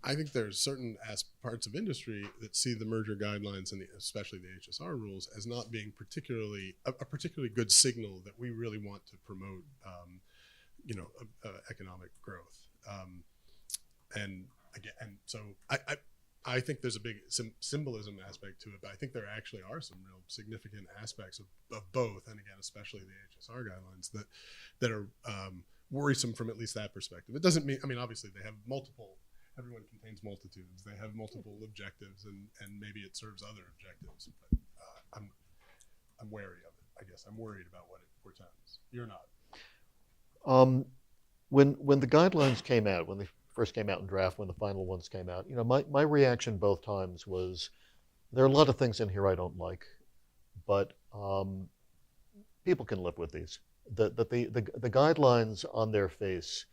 I think there's certain parts of industry that see the merger guidelines and especially the HSR rules as not being particularly a particularly good signal that we really want to promote, economic growth. And again, and so I think there's a big symbolism aspect to it, but I think there actually are some real significant aspects of both, and again, especially the HSR guidelines that are worrisome from at least that perspective. It doesn't mean, I mean, obviously they have multiple. Everyone contains multitudes. They have multiple objectives, and maybe it serves other objectives. But I'm wary of it. I guess I'm worried about what it portends. You're not. When the guidelines came out, when they first came out in draft, when the final ones came out, my reaction both times was, there are a lot of things in here I don't like, but people can live with these. The guidelines on their face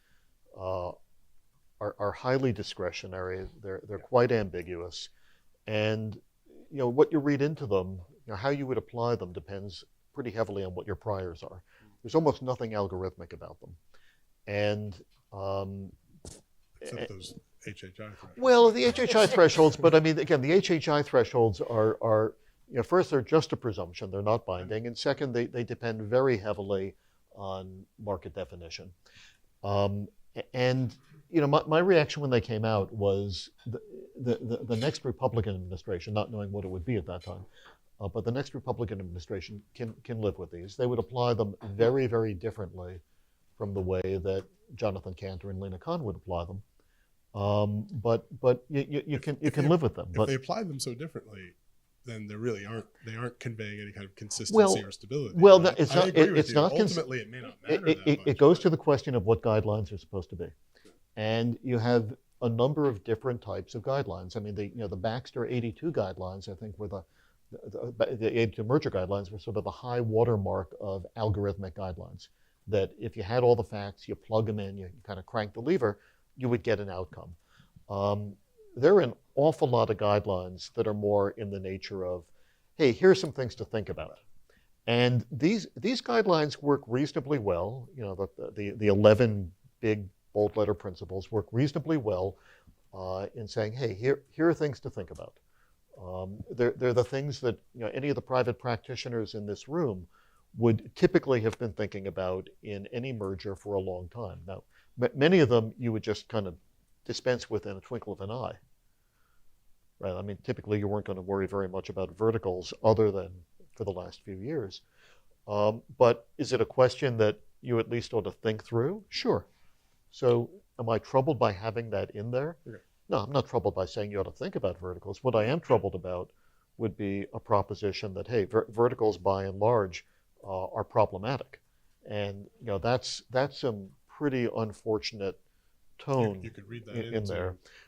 are highly discretionary. They're quite ambiguous, and what you read into them, how you would apply them depends pretty heavily on what your priors are. There's almost nothing algorithmic about them, and Except those HHI thresholds. well, the HHI thresholds, but I mean, again, the HHI thresholds are first, they're just a presumption, they're not binding, and second, they depend very heavily on market definition. And my reaction when they came out was the next Republican administration, not knowing what it would be at that time, but the next Republican administration can live with these. They would apply them very, very differently from the way that Jonathan Cantor and Lena Khan would apply them. But you can live with them. If they apply them so differently, then they aren't conveying any kind of consistency or stability. Well, right? it's I not. agree with It's you. not. Ultimately, it may not matter that much. It goes to the question of what guidelines are supposed to be, and you have a number of different types of guidelines. I mean, the Baxter 82 guidelines, I think, were the 82 merger guidelines were sort of the high watermark of algorithmic guidelines. That if you had all the facts, you plug them in, you kind of crank the lever, you would get an outcome. There are an awful lot of guidelines that are more in the nature of, hey, here's some things to think about. And these guidelines work reasonably well. The 11 big bold letter principles work reasonably well in saying, hey, here are things to think about. They're the things that any of the private practitioners in this room would typically have been thinking about in any merger for a long time. Now, many of them you would just kind of dispense with in a twinkle of an eye, right? I mean, typically you weren't going to worry very much about verticals other than for the last few years. But is it a question that you at least ought to think through? Sure. So am I troubled by having that in there? Okay. No, I'm not troubled by saying you ought to think about verticals. What I am troubled about would be a proposition that, hey, verticals by and large are problematic. And that's some pretty unfortunate tone you could read that in there.